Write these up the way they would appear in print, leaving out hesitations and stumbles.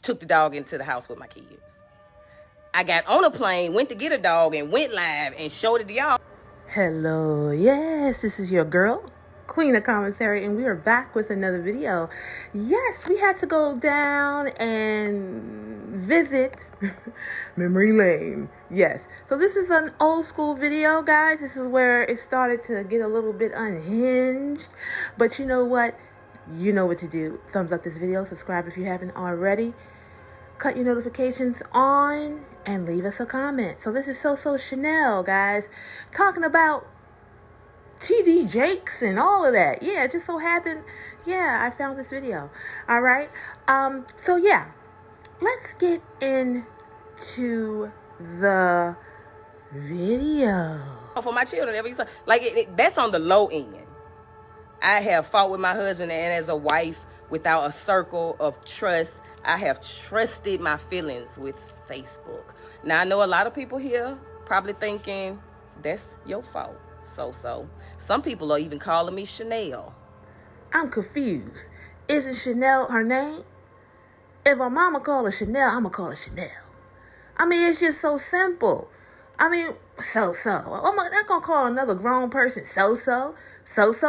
took the dog into the house with my kids. I got on a plane, went to get a dog, and went live and showed it to y'all. Hello, yes, this is your girl, Queen of Commentary, and we are back with another video. Yes, we had to go down and visit memory lane. Yes, so this is an old school video, guys. This is where it started to get a little bit unhinged, but you know what? You know what to do. Thumbs up this video, subscribe if you haven't already, cut your notifications on, and leave us a comment. So this is Soso Shanel, guys, talking about TD Jakes and all of that. Yeah, it just so happened, yeah, I found this video. All right. So yeah, let's get into the video. For my children, that's on the low end. I have fought with my husband, and as a wife, without a circle of trust, I have trusted my feelings with Facebook. Now, I know a lot of people here probably thinking that's your fault, so. Some people are even calling me Shanel. I'm confused. Isn't Shanel her name? If her mama call her Shanel, I'm going to call her Shanel. I mean, it's just so simple. I mean, so. I'm not going to call another grown person so. So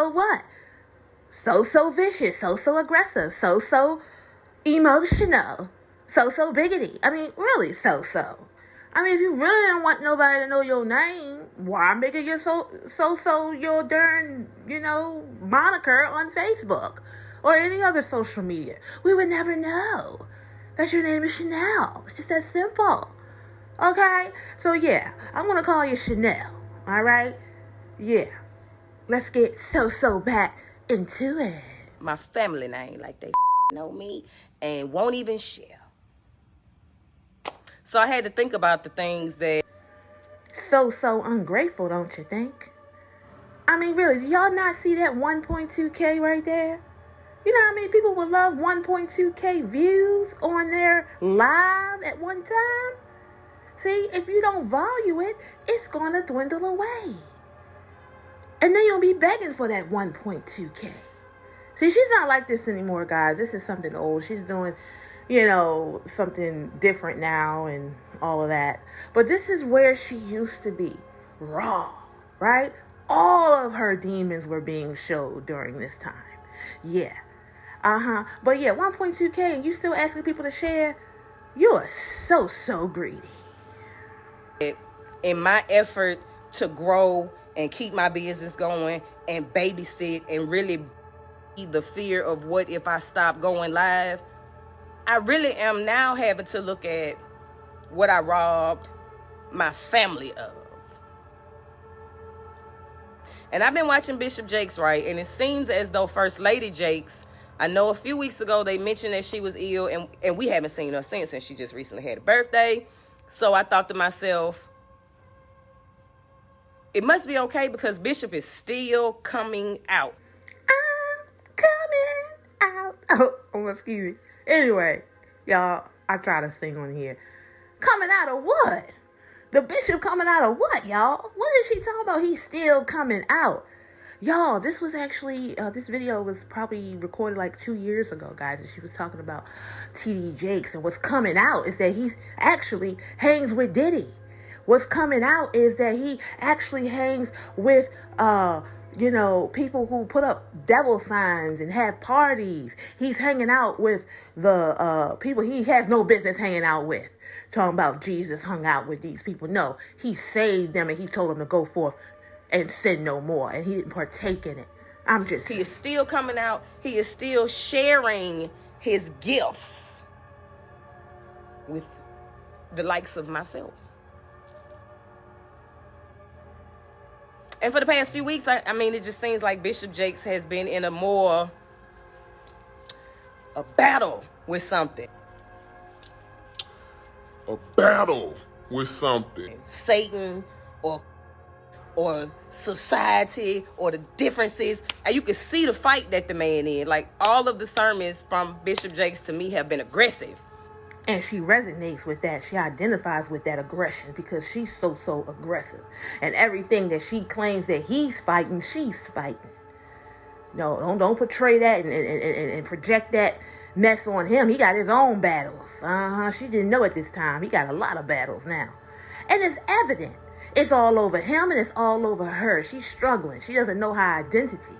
what? So vicious, so aggressive, so emotional, so biggity. I mean, really, so. I mean, if you really don't want nobody to know your name, why make it your so your darn, moniker on Facebook or any other social media? We would never know that your name is Shanel. It's just that simple. Okay? So yeah, I'm gonna call you Shanel. All right? Yeah. Let's get so back into it. My family name, like they know me and won't even share. So I had to think about the things that... So ungrateful, don't you think? I mean, really, do y'all not see that 1.2K right there? You know how many people would love 1.2K views on their live at one time? See, if you don't value it, it's going to dwindle away. And then you'll be begging for that 1.2K. See, she's not like this anymore, guys. This is something old. She's doing, something different now and all of that. But this is where she used to be. Raw, right? All of her demons were being showed during this time. Yeah. But yeah, 1.2K and you still asking people to share? You are so greedy. In my effort to grow and keep my business going and babysit and really be the fear of what if I stop going live, I really am now having to look at what I robbed my family of. And I've been watching Bishop Jakes, right? And it seems as though First Lady Jakes, I know a few weeks ago they mentioned that she was ill, and we haven't seen her since, and she just recently had a birthday. So I thought to myself, it must be okay because Bishop is still coming out. I'm coming out. Oh, excuse me. Anyway, y'all, I try to sing on here. Coming out of what? The Bishop coming out of what, y'all? What is she talking about? He's still coming out. Y'all, this was actually, this video was probably recorded like 2 years ago, guys. And she was talking about TD Jakes. And what's coming out is that he actually hangs with Diddy. What's coming out is that he actually hangs with, people who put up devil signs and have parties. He's hanging out with the people he has no business hanging out with. Talking about Jesus hung out with these people. No, he saved them and he told them to go forth and sin no more. And he didn't partake in it. He is still coming out. He is still sharing his gifts with the likes of myself. And for the past few weeks, I mean, it just seems like Bishop Jakes has been in a battle with something. A battle with something. Satan or society or the differences. And you can see the fight that the man in. Like, all of the sermons from Bishop Jakes to me have been aggressive. And she resonates with that. She identifies with that aggression because she's so aggressive. And everything that she claims that he's fighting, she's fighting. No, don't portray that and project that mess on him. He got his own battles. She didn't know at this time. He got a lot of battles now. And it's evident. It's all over him and it's all over her. She's struggling. She doesn't know her identity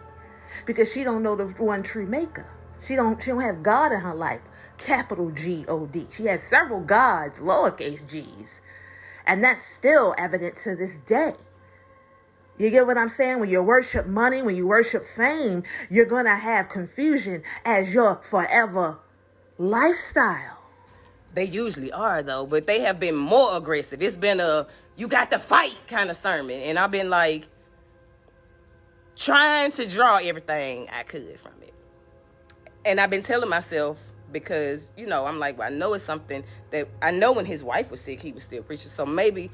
because she don't know the one true maker. She don't have God in her life. Capital G-O-D. She has several gods, lowercase g's. And that's still evident to this day. You get what I'm saying? When you worship money, when you worship fame, you're going to have confusion as your forever lifestyle. They usually are, though, but they have been more aggressive. It's been a you got to fight kind of sermon. And I've been like trying to draw everything I could from it. And I've been telling myself, because, I'm like, well, I know it's something that I know when his wife was sick, he was still preaching. So maybe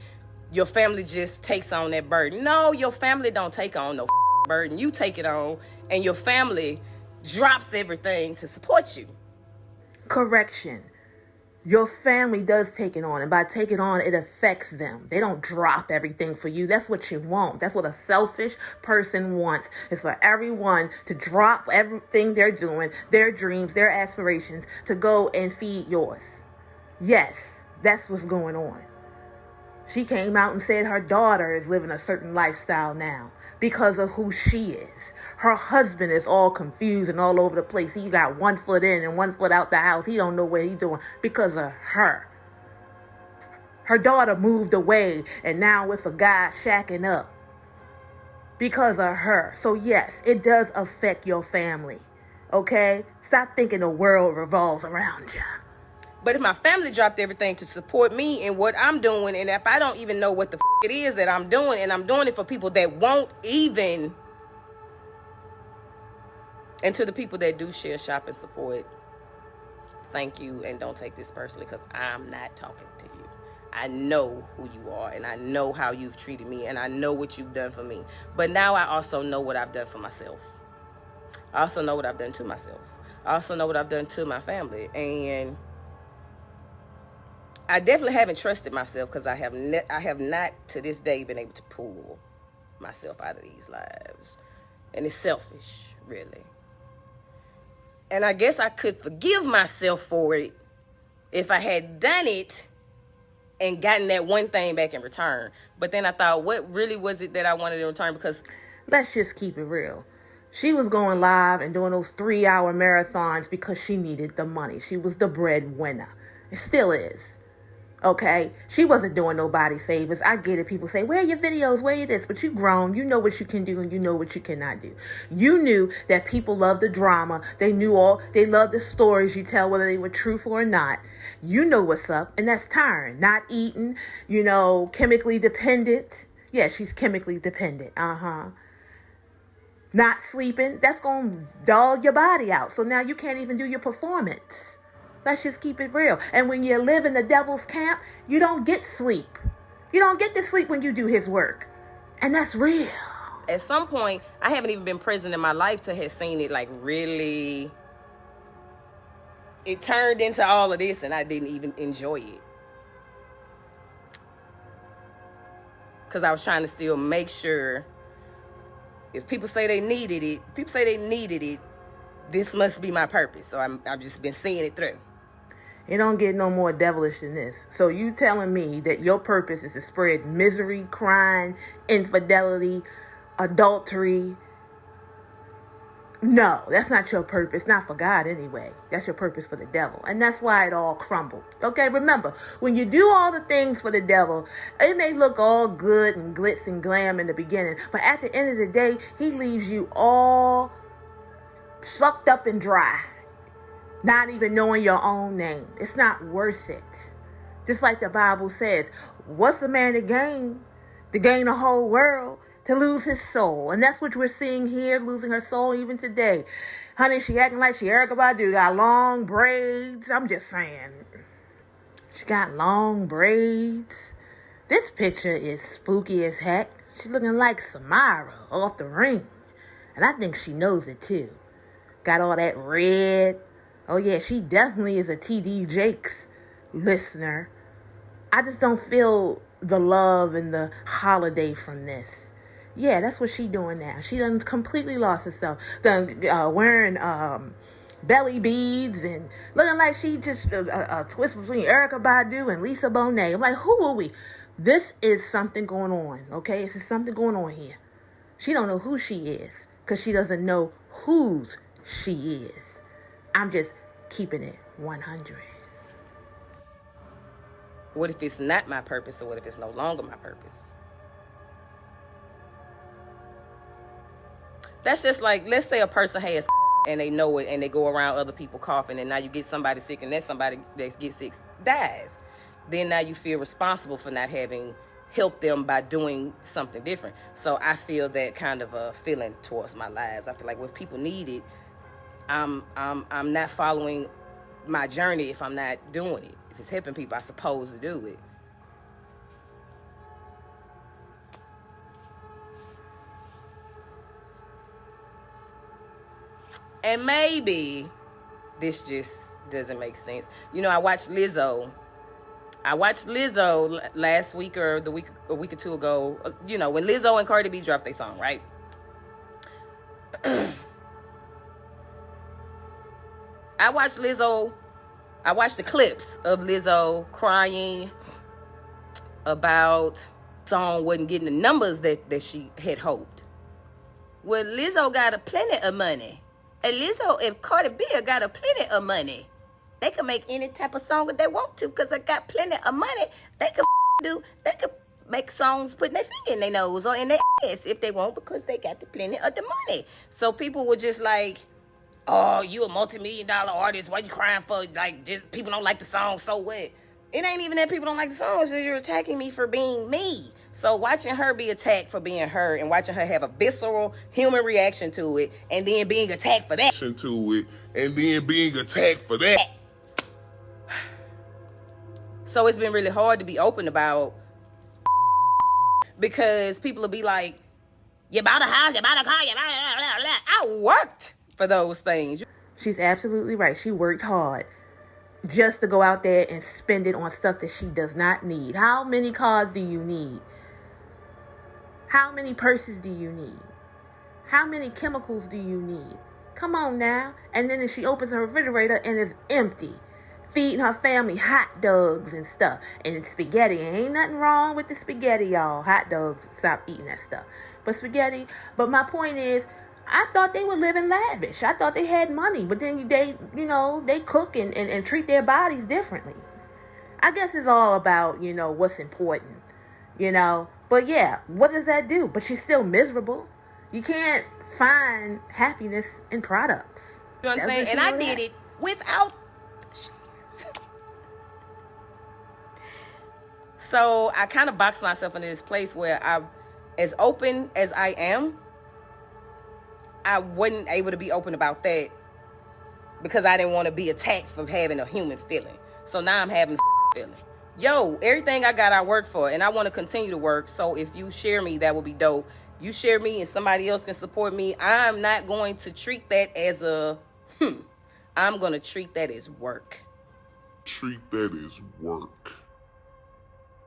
your family just takes on that burden. No, your family don't take on no burden. You take it on, and your family drops everything to support you. Correction. Your family does take it on, and by taking on, it affects them. They don't drop everything for you. That's what you want. That's what a selfish person wants, is for everyone to drop everything they're doing, their dreams, their aspirations, to go and feed yours. Yes, that's what's going on. She came out and said her daughter is living a certain lifestyle now because of who she is. Her husband is all confused and all over the place. He got 1 foot in and 1 foot out the house. He don't know what he's doing because of her. Her daughter moved away and now with a guy shacking up because of her. So yes, it does affect your family. Okay? Stop thinking the world revolves around you. But if my family dropped everything to support me in what I'm doing, and if I don't even know what the it is that I'm doing, and I'm doing it for people that won't even, and to the people that do share, shop, and support, thank you, and don't take this personally, because I'm not talking to you. I know who you are, and I know how you've treated me, and I know what you've done for me. But now I also know what I've done for myself. I also know what I've done to myself. I also know what I've done to my family, and I definitely haven't trusted myself, because I have not to this day been able to pull myself out of these lives. And it's selfish, really. And I guess I could forgive myself for it if I had done it and gotten that one thing back in return. But then I thought, what really was it that I wanted in return? Because let's just keep it real. She was going live and doing those 3-hour marathons because she needed the money. She was the breadwinner. It still is. Okay, she wasn't doing nobody favors. I get it. People say, where are your videos? Where are you this? But you grown. You know what you can do and you know what you cannot do. You knew that people love the drama. They love the stories you tell, whether they were truthful or not. You know what's up, and that's tiring. Not eating, chemically dependent. Yeah, she's chemically dependent. Not sleeping. That's going to dog your body out. So now you can't even do your performance. Let's just keep it real. And when you live in the devil's camp, you don't get sleep. You don't get to sleep when you do his work. And that's real. At some point, I haven't even been present in my life to have seen it like really. It turned into all of this and I didn't even enjoy it. Because I was trying to still make sure if people say they needed it, this must be my purpose. So I've just been seeing it through. It don't get no more devilish than this. So you telling me that your purpose is to spread misery, crime, infidelity, adultery? No, that's not your purpose. Not for God anyway. That's your purpose for the devil. And that's why it all crumbled. Okay, remember, when you do all the things for the devil, it may look all good and glitz and glam in the beginning. But at the end of the day, he leaves you all sucked up and dry. Not even knowing your own name. It's not worth it. Just like the Bible says, what's a man to gain? To gain the whole world, to lose his soul. And that's what we're seeing here, losing her soul even today. Honey, she acting like she Erykah Badu, got long braids. I'm just saying. She got long braids. This picture is spooky as heck. She's looking like Samara off The Ring. And I think she knows it too. Got all that red. Oh yeah, she definitely is a TD Jakes listener. I just don't feel the love and the holiday from this. Yeah, that's what she doing now. She done completely lost herself. Done wearing belly beads and looking like she just a twist between Erykah Badu and Lisa Bonet. I'm like, who are we? This is something going on, okay? This is something going on here. She don't know who she is because she doesn't know whose she is. I'm just keeping it 100. What if it's not my purpose, or what if it's no longer my purpose? That's just like, let's say a person has and they know it, and they go around other people coughing, and now you get somebody sick, and that somebody that gets sick dies. Then now you feel responsible for not having helped them by doing something different. So I feel that kind of a feeling towards my lives. I feel like when people need it, I'm not following my journey if I'm not doing it. If it's helping people, I'm supposed to do it. And maybe this just doesn't make sense. You know, I watched Lizzo last week or a week or two ago. You know, when Lizzo and Cardi B dropped their song, right? I watched the clips of Lizzo crying about the song wasn't getting the numbers that she had hoped. Well, Lizzo got a plenty of money. And Lizzo and Cardi B got a plenty of money. They can make any type of song that they want to because they got plenty of money. They can make songs putting their feet in their nose or in their ass if they want because they got the plenty of the money. So people were just like, oh, you a multi-million-dollar artist. Why you crying for, like, just people don't like the song, so what? It ain't even that people don't like the song. It's just you're attacking me for being me. So watching her be attacked for being her and watching her have a visceral human reaction to it and then being attacked for that. So it's been really hard to be open about because people will be like, you bought a house, you bought a car, you bought blah, blah, blah. I worked for those things. She's absolutely right. She worked hard just to go out there and spend it on stuff that she does not need. How many cars do you need? How many purses do you need? How many chemicals do you need? Come on now. And then she opens her refrigerator and it's empty. Feeding her family hot dogs and stuff. And spaghetti. Ain't nothing wrong with the spaghetti, y'all. Hot dogs, stop eating that stuff. But spaghetti. But my point is, I thought they were living lavish. I thought they had money. But then they cook and treat their bodies differently. I guess it's all about, what's important. But yeah, what does that do? But she's still miserable. You can't find happiness in products. You know what I'm saying? And I did it without. So I kind of boxed myself into this place where as open as I am, I wasn't able to be open about that because I didn't want to be attacked for having a human feeling. So now I'm having a feeling. Yo, everything I got, I work for, and I want to continue to work. So if you share me, that would be dope. You share me and somebody else can support me. I'm not going to treat that as I'm going to treat that as work. Treat that as work.